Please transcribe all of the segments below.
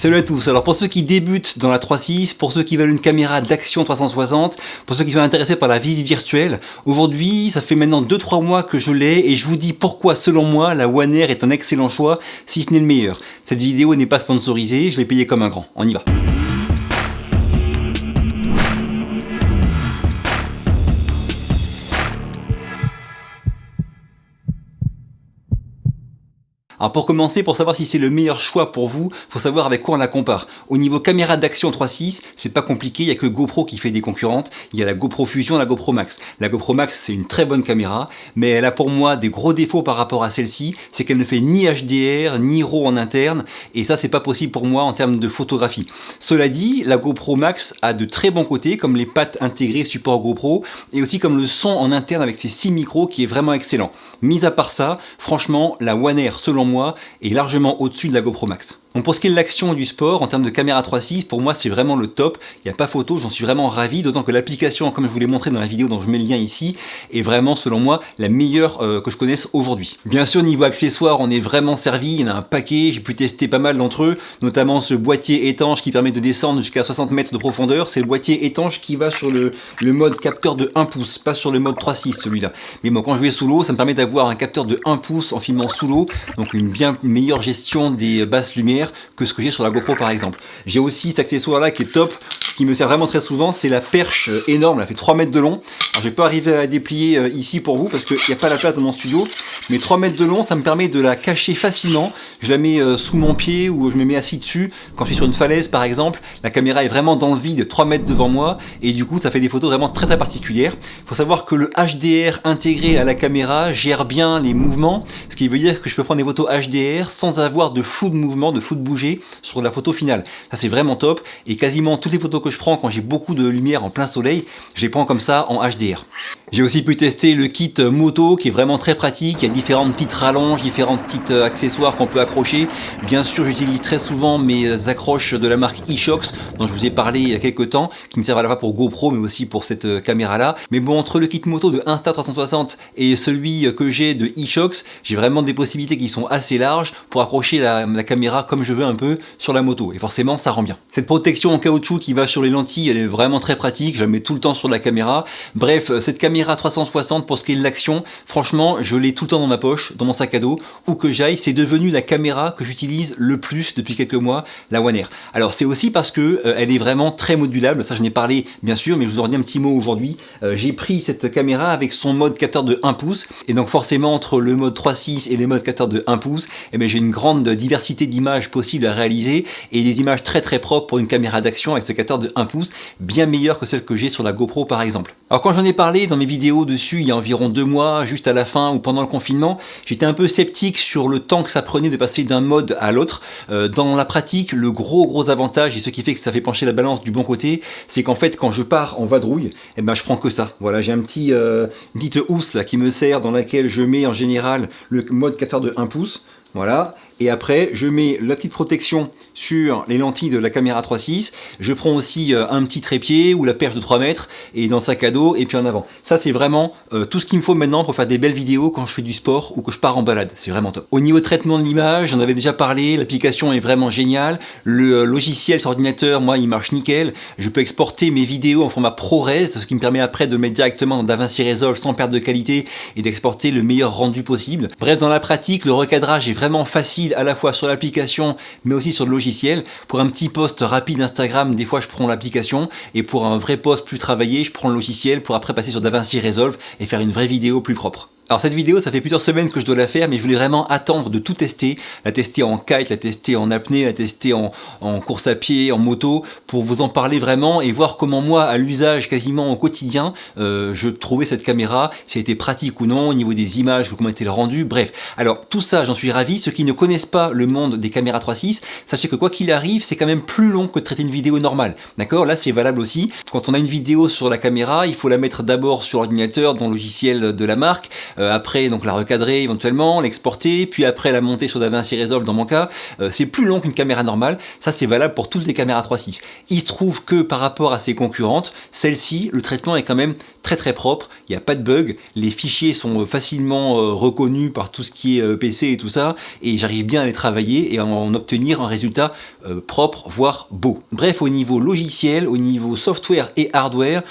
Salut à tous, alors pour ceux qui débutent dans la 3.6, pour ceux qui veulent une caméra d'action 360, pour ceux qui sont intéressés par la visite virtuelle, aujourd'hui ça fait maintenant 2-3 mois que je l'ai et je vous dis pourquoi selon moi la One Air est un excellent choix, si ce n'est le meilleur. Cette vidéo n'est pas sponsorisée, je l'ai payée comme un grand, on y va. Alors pour commencer, pour savoir si c'est le meilleur choix pour vous, faut savoir avec quoi on la compare. Au niveau caméra d'action 3.6, c'est pas compliqué, il y a que GoPro qui fait des concurrentes. Il y a la GoPro Fusion, la GoPro Max. La GoPro Max, c'est une très bonne caméra, mais elle a pour moi des gros défauts par rapport à celle-ci, c'est qu'elle ne fait ni HDR, ni RAW en interne, et ça c'est pas possible pour moi en termes de photographie. Cela dit, la GoPro Max a de très bons côtés, comme les pattes intégrées support GoPro, et aussi comme le son en interne avec ses 6 micros qui est vraiment excellent. Mis à part ça, franchement, la One Air, selon moi, est largement au-dessus de la GoPro Max. Donc pour ce qui est de l'action et du sport, en termes de caméra 3.6, pour moi c'est vraiment le top, il n'y a pas photo, j'en suis vraiment ravi, d'autant que l'application, comme je vous l'ai montré dans la vidéo dont je mets le lien ici, est vraiment selon moi la meilleure que je connaisse aujourd'hui. Bien sûr niveau accessoires on est vraiment servi, il y en a un paquet, j'ai pu tester pas mal d'entre eux, notamment ce boîtier étanche qui permet de descendre jusqu'à 60 mètres de profondeur, c'est le boîtier étanche qui va sur le mode capteur de 1 pouce, pas sur le mode 3.6 celui-là. Mais bon quand je vais sous l'eau, ça me permet d'avoir un capteur de 1 pouce en filmant sous l'eau, donc une bien meilleure gestion des basses lumières que ce que j'ai sur la GoPro par exemple. J'ai aussi cet accessoire là qui est top, qui me sert vraiment très souvent, c'est la perche énorme, elle fait 3 mètres de long. Alors je vais pas arriver à la déplier ici pour vous parce qu'il n'y a pas la place dans mon studio, mais 3 mètres de long, ça me permet de la cacher facilement. Je la mets sous mon pied ou je me mets assis dessus. Quand je suis sur une falaise par exemple, la caméra est vraiment dans le vide, 3 mètres devant moi, et du coup ça fait des photos vraiment très particulières. Il faut savoir que le HDR intégré à la caméra gère bien les mouvements, ce qui veut dire que je peux prendre des photos HDR sans avoir de flou de mouvement, de flou de bouger sur la photo finale. Ça c'est vraiment top, et quasiment toutes les photos que je prends quand j'ai beaucoup de lumière en plein soleil, je les prends comme ça en HDR. J'ai aussi pu tester le kit moto qui est vraiment très pratique, il y a différentes petites rallonges, différents petits accessoires qu'on peut accrocher. Bien sûr j'utilise très souvent mes accroches de la marque eShocks dont je vous ai parlé il y a quelques temps, qui me servent à la fois pour GoPro mais aussi pour cette caméra là. Mais bon, entre le kit moto de Insta360 et celui que j'ai de eShocks, j'ai vraiment des possibilités qui sont assez larges pour accrocher la caméra comme je veux un peu sur la moto, et forcément ça rend bien. Cette protection en caoutchouc qui va sur les lentilles, elle est vraiment très pratique, je la mets tout le temps sur la caméra. Bref, cette caméra 360 pour ce qui est de l'action, franchement je l'ai tout le temps dans ma poche, dans mon sac à dos, où que j'aille, c'est devenu la caméra que j'utilise le plus depuis quelques mois, la One Air. Alors c'est aussi parce que elle est vraiment très modulable, ça j'en ai parlé bien sûr, mais je vous en dis un petit mot aujourd'hui. J'ai pris cette caméra avec son mode capteur de 1 pouce, et donc forcément entre le mode 3.6 et les modes capteur de 1 pouce, eh bien, j'ai une grande diversité d'images possibles à réaliser, et des images très propres pour une caméra d'action avec ce capteur de 1 pouce, bien meilleure que celle que j'ai sur la GoPro par exemple. Alors quand j'en ai parlé dans mes vidéos dessus il y a environ 2 mois, juste à la fin ou pendant le confinement, j'étais un peu sceptique sur le temps que ça prenait de passer d'un mode à l'autre. Dans la pratique, le gros avantage, et ce qui fait que ça fait pencher la balance du bon côté, c'est qu'en fait quand je pars en vadrouille, eh ben, je prends que ça. Voilà, j'ai une petite housse là qui me sert, dans laquelle je mets en général le mode capteur de 1 pouce. Voilà, et après je mets la petite protection sur les lentilles de la caméra 3.6, je prends aussi un petit trépied ou la perche de 3 mètres et dans le sac à dos et puis en avant. Ça c'est vraiment tout ce qu'il me faut maintenant pour faire des belles vidéos quand je fais du sport ou que je pars en balade, c'est vraiment top. Au niveau traitement de l'image, j'en avais déjà parlé, l'application est vraiment géniale, le logiciel sur ordinateur, moi il marche nickel, je peux exporter mes vidéos en format ProRes, ce qui me permet après de mettre directement dans DaVinci Resolve sans perte de qualité et d'exporter le meilleur rendu possible. Bref, dans la pratique, le recadrage est vraiment facile à la fois sur l'application mais aussi sur le logiciel. Pour un petit post rapide Instagram, des fois je prends l'application, et pour un vrai post plus travaillé, je prends le logiciel pour après passer sur DaVinci Resolve et faire une vraie vidéo plus propre. Alors cette vidéo, ça fait plusieurs semaines que je dois la faire, mais je voulais vraiment attendre de tout tester, la tester en kite, la tester en apnée, la tester en course à pied, en moto, pour vous en parler vraiment et voir comment moi, à l'usage quasiment au quotidien, je trouvais cette caméra, si elle était pratique ou non, au niveau des images, comment était le rendu, bref. Alors tout ça, j'en suis ravi. Ceux qui ne connaissent pas le monde des caméras 3.6, sachez que quoi qu'il arrive, c'est quand même plus long que de traiter une vidéo normale. D'accord? Là, c'est valable aussi. Quand on a une vidéo sur la caméra, il faut la mettre d'abord sur l'ordinateur, dans le logiciel de la marque. après donc la recadrer éventuellement, l'exporter, puis après la monter sur DaVinci Resolve dans mon cas. C'est plus long qu'une caméra normale, ça c'est valable pour toutes les caméras 3.6. Il se trouve que par rapport à ses concurrentes, celle-ci, le traitement est quand même très propre, il n'y a pas de bug, les fichiers sont facilement reconnus par tout ce qui est PC et tout ça, et j'arrive bien à les travailler et à en obtenir un résultat propre, voire beau. Bref, au niveau logiciel, au niveau software et hardware,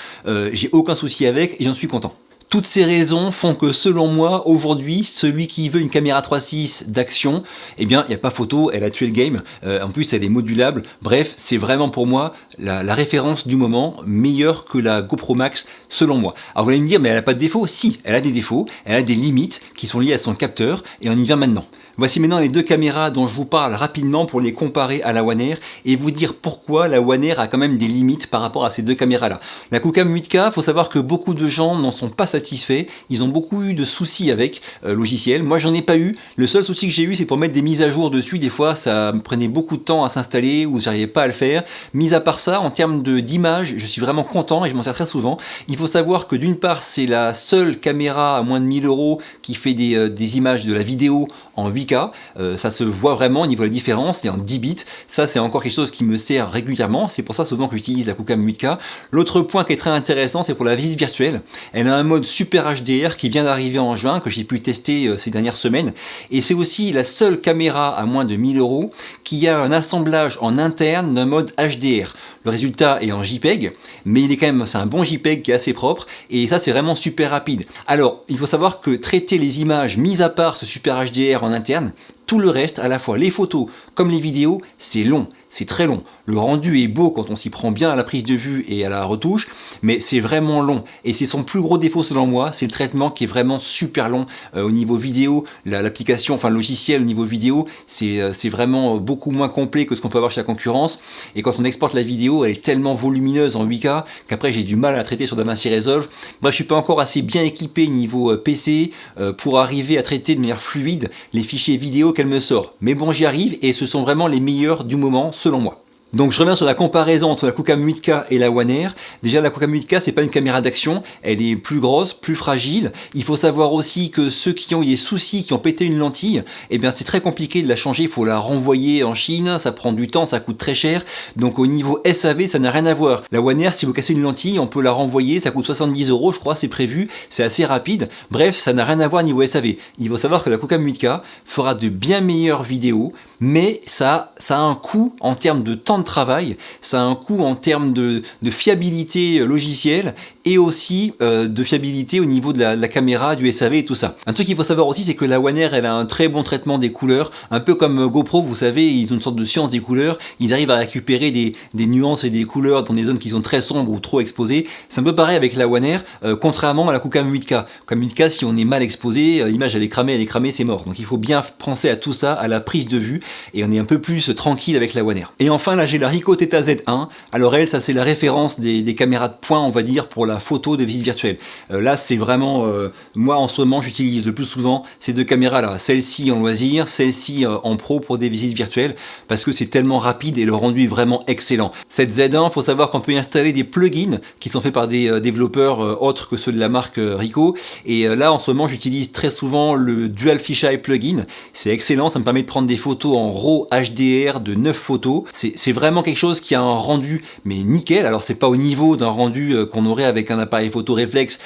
j'ai aucun souci avec et j'en suis content. Toutes ces raisons font que selon moi, aujourd'hui, celui qui veut une caméra 3.6 d'action, eh bien, il n'y a pas photo, elle a tué le game. En plus, elle est modulable. Bref, c'est vraiment pour moi la référence du moment, meilleure que la GoPro Max, selon moi. Alors vous allez me dire, mais elle n'a pas de défaut? Si, elle a des défauts, elle a des limites qui sont liées à son capteur, et on y vient maintenant. Voici maintenant les deux caméras dont je vous parle rapidement pour les comparer à la One Air et vous dire pourquoi la One Air a quand même des limites par rapport à ces deux caméras-là. La Qcam 8K, il faut savoir que beaucoup de gens n'en sont pas satisfaits, ils ont beaucoup eu de soucis avec logiciel. Moi, j'en ai pas eu. Le seul souci que j'ai eu, c'est pour mettre des mises à jour dessus. Des fois, ça me prenait beaucoup de temps à s'installer ou j'arrivais pas à le faire. Mis à part ça, en termes d'image, je suis vraiment content et je m'en sers très souvent. Il faut savoir que d'une part, c'est la seule caméra à moins de 1000 € qui fait des images de la vidéo en 8K, ça se voit vraiment au niveau de la différence, c'est en 10 bits, ça c'est encore quelque chose qui me sert régulièrement, c'est pour ça souvent que j'utilise la Qcam 8K. L'autre point qui est très intéressant, c'est pour la visite virtuelle, elle a un mode Super HDR qui vient d'arriver en juin, que j'ai pu tester ces dernières semaines, et c'est aussi la seule caméra à moins de 1000 € qui a un assemblage en interne d'un mode HDR. Le résultat est en JPEG, mais il est quand même, c'est un bon JPEG qui est assez propre, et ça c'est vraiment super rapide. Alors, il faut savoir que traiter les images, mis à part ce Super HDR en interne, tout le reste, à la fois les photos comme les vidéos, c'est long, c'est très long. Le rendu est beau quand on s'y prend bien à la prise de vue et à la retouche, mais c'est vraiment long. Et c'est son plus gros défaut selon moi, c'est le traitement qui est vraiment super long au niveau vidéo. L'application, enfin le logiciel au niveau vidéo, c'est vraiment beaucoup moins complet que ce qu'on peut avoir chez la concurrence. Et quand on exporte la vidéo, elle est tellement volumineuse en 8K qu'après j'ai du mal à la traiter sur DaVinci Resolve. Bref, je suis pas encore assez bien équipé niveau PC pour arriver à traiter de manière fluide les fichiers vidéo qu'elle me sort. Mais bon, j'y arrive et ce sont vraiment les meilleurs du moment selon moi. Donc je reviens sur la comparaison entre la Qcam 8K et la One Air. Déjà la Qcam 8K c'est pas une caméra d'action, elle est plus grosse, plus fragile. Il faut savoir aussi que ceux qui ont eu des soucis, qui ont pété une lentille, eh bien c'est très compliqué de la changer, il faut la renvoyer en Chine, ça prend du temps, ça coûte très cher. Donc au niveau SAV ça n'a rien à voir. La One Air, si vous cassez une lentille, on peut la renvoyer, ça coûte 70 € je crois, c'est prévu, c'est assez rapide. Bref, ça n'a rien à voir niveau SAV. Il faut savoir que la Qcam 8K fera de bien meilleures vidéos, mais ça a un coût en termes de temps de travail, ça a un coût en termes de fiabilité logicielle et aussi de fiabilité au niveau de la caméra, du SAV et tout ça. Un truc qu'il faut savoir aussi, c'est que la One Air, elle a un très bon traitement des couleurs, un peu comme GoPro, vous savez, ils ont une sorte de science des couleurs, ils arrivent à récupérer des nuances et des couleurs dans des zones qui sont très sombres ou trop exposées. C'est un peu pareil avec la One Air, contrairement à la Qcam 8K. Qcam 8K, si on est mal exposé, l'image elle est cramée, c'est mort. Donc il faut bien penser à tout ça, à la prise de vue, et on est un peu plus tranquille avec la One Air. Et enfin là j'ai la Ricoh Theta Z1, alors elle ça c'est la référence des caméras de pointe on va dire pour la photo de visite virtuelle. Là c'est vraiment, moi en ce moment j'utilise le plus souvent ces deux caméras là, celle-ci en loisir, celle-ci en pro pour des visites virtuelles, parce que c'est tellement rapide et le rendu est vraiment excellent. Cette Z1, il faut savoir qu'on peut y installer des plugins qui sont faits par des développeurs autres que ceux de la marque Ricoh, et là en ce moment j'utilise très souvent le Dual Fisheye plugin, c'est excellent, ça me permet de prendre des photos en RAW HDR de 9 photos, c'est vraiment quelque chose qui a un rendu mais nickel. Alors c'est pas au niveau d'un rendu qu'on aurait avec un appareil photo réflexe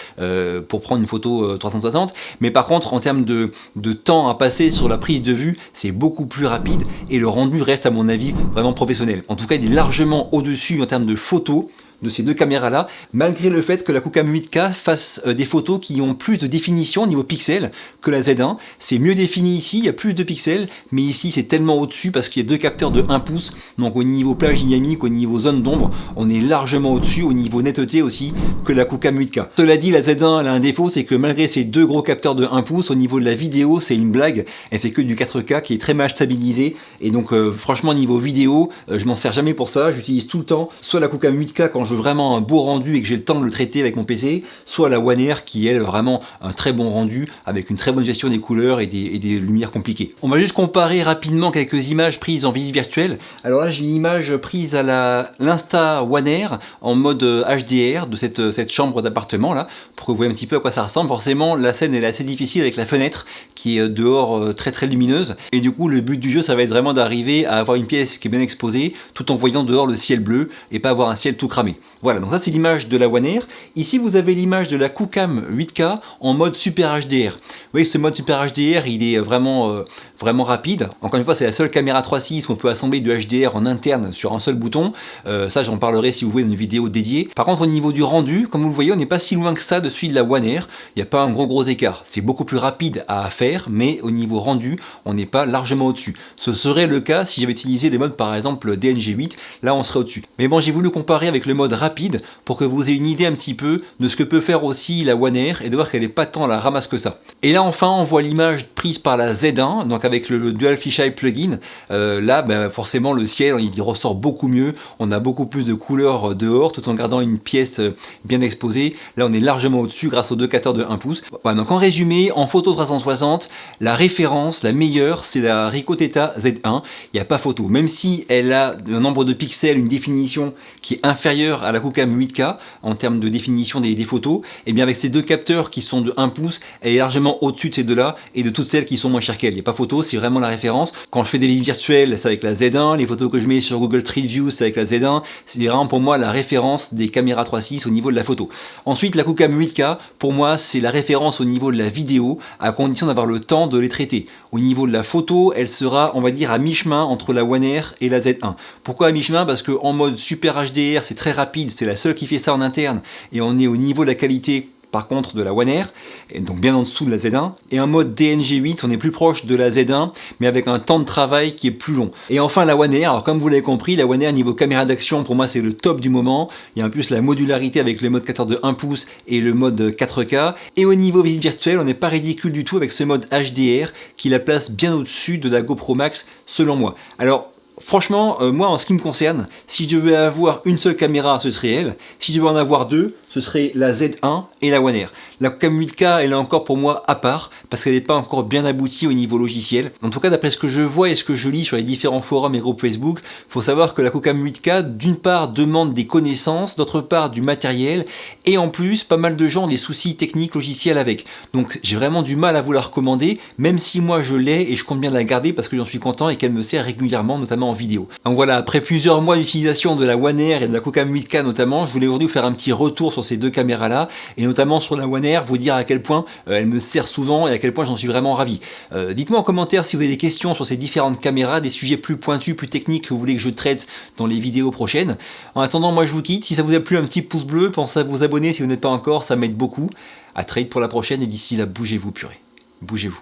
pour prendre une photo 360, mais par contre en termes de temps à passer sur la prise de vue, c'est beaucoup plus rapide et le rendu reste à mon avis vraiment professionnel. En tout cas il est largement au-dessus en termes de photos de ces deux caméras là, malgré le fait que la Qcam 8K fasse des photos qui ont plus de définition au niveau pixels que la Z1. C'est mieux défini ici, il y a plus de pixels, mais ici c'est tellement au-dessus parce qu'il y a deux capteurs de 1 pouce, donc au niveau plage dynamique, au niveau zone d'ombre, on est largement au-dessus, au niveau netteté aussi, que la Qcam 8K. Cela dit, la Z1 elle a un défaut, c'est que malgré ces deux gros capteurs de 1 pouce, au niveau de la vidéo, c'est une blague, elle fait que du 4K qui est très mal stabilisé, et donc franchement niveau vidéo, je m'en sers jamais pour ça, j'utilise tout le temps soit la Qcam 8K quand je veux vraiment un beau rendu et que j'ai le temps de le traiter avec mon PC, soit la One Air qui est vraiment un très bon rendu avec une très bonne gestion des couleurs et des lumières compliquées. On va juste comparer rapidement quelques images prises en visite virtuelle. Alors là j'ai une image prise à l'Insta One Air en mode HDR de cette chambre d'appartement là, pour que vous voyez un petit peu à quoi ça ressemble. Forcément la scène elle est assez difficile avec la fenêtre qui est dehors très lumineuse, et du coup le but du jeu ça va être vraiment d'arriver à avoir une pièce qui est bien exposée tout en voyant dehors le ciel bleu et pas avoir un ciel tout cramé. Voilà, donc ça c'est l'image de la One Air. Ici vous avez l'image de la QCam 8K en mode Super HDR. Vous voyez ce mode Super HDR il est vraiment rapide. Encore une fois c'est la seule caméra 3.6 où on peut assembler du HDR en interne sur un seul bouton. Ça j'en parlerai si vous voulez dans une vidéo dédiée. Par contre au niveau du rendu, comme vous le voyez, on n'est pas si loin que ça de celui de la One Air. Il n'y a pas un gros écart. C'est beaucoup plus rapide à faire, mais au niveau rendu, on n'est pas largement au-dessus. Ce serait le cas si j'avais utilisé les modes par exemple DNG8, là on serait au-dessus. Mais bon, j'ai voulu comparer avec le mode rapide pour que vous ayez une idée un petit peu de ce que peut faire aussi la One Air et de voir qu'elle n'est pas tant à la ramasse que ça. Et là enfin on voit l'image prise par la Z1, donc avec le Dual Fisheye plugin. Là forcément le ciel il ressort beaucoup mieux, on a beaucoup plus de couleurs dehors tout en gardant une pièce bien exposée. Là on est largement au-dessus grâce aux deux capteurs de 1 pouce. Voilà, donc en résumé, en photo 360, la référence, la meilleure, c'est la Ricoh Theta Z1. Il n'y a pas photo, même si elle a un nombre de pixels, une définition qui est inférieure à la QCam 8K en termes de définition des photos, et bien avec ces deux capteurs qui sont de 1 pouce, elle est largement au-dessus de ces deux-là et de toutes celles qui sont moins chères qu'elle. Il n'y a pas photo, c'est vraiment la référence. Quand je fais des visites virtuelles, c'est avec la Z1, les photos que je mets sur Google Street View, c'est avec la Z1, c'est vraiment pour moi la référence des caméras 3.6 au niveau de la photo. Ensuite, la QCam 8K, pour moi, c'est la référence au niveau de la vidéo, à condition d'avoir le temps de les traiter. Au niveau de la photo, elle sera, on va dire, à mi-chemin entre la One Air et la Z1. Pourquoi à mi-chemin? Parce qu'en mode Super HDR, c'est très rapide, c'est la seule qui fait ça en interne, et on est au niveau de la qualité par contre de la One Air, et donc bien en dessous de la Z1, et en mode DNG8 on est plus proche de la Z1 mais avec un temps de travail qui est plus long. Et enfin la One Air, alors comme vous l'avez compris, la One Air niveau caméra d'action pour moi c'est le top du moment. Il y a en plus la modularité avec le mode capteur de 1 pouce et le mode 4K, et au niveau visite virtuelle on n'est pas ridicule du tout avec ce mode HDR qui la place bien au-dessus de la GoPro Max selon moi. Alors franchement, moi en ce qui me concerne, si je devais avoir une seule caméra, ce serait elle. Si je devais en avoir deux, ce serait la Z1 et la One Air. La Cam 8K, elle est encore pour moi à part, parce qu'elle n'est pas encore bien aboutie au niveau logiciel. En tout cas, d'après ce que je vois et ce que je lis sur les différents forums et groupes Facebook, il faut savoir que la Cam 8K, d'une part, demande des connaissances, d'autre part, du matériel, et en plus, pas mal de gens ont des soucis techniques logiciels avec. Donc, j'ai vraiment du mal à vous la recommander, même si moi je l'ai et je compte bien la garder parce que j'en suis content et qu'elle me sert régulièrement, notamment en vidéo. Donc voilà, après plusieurs mois d'utilisation de la One Air et de la Cam 8K notamment, je voulais aujourd'hui vous faire un petit retour sur ces deux caméras là, et notamment sur la One Air, vous dire à quel point elle me sert souvent et à quel point j'en suis vraiment ravi. Dites-moi en commentaire si vous avez des questions sur ces différentes caméras, des sujets plus pointus, plus techniques que vous voulez que je traite dans les vidéos prochaines. En attendant, moi je vous quitte. Si ça vous a plu, un petit pouce bleu, pensez à vous abonner si vous n'êtes pas encore, ça m'aide beaucoup. À très vite pour la prochaine, et d'ici là, bougez-vous purée. Bougez-vous.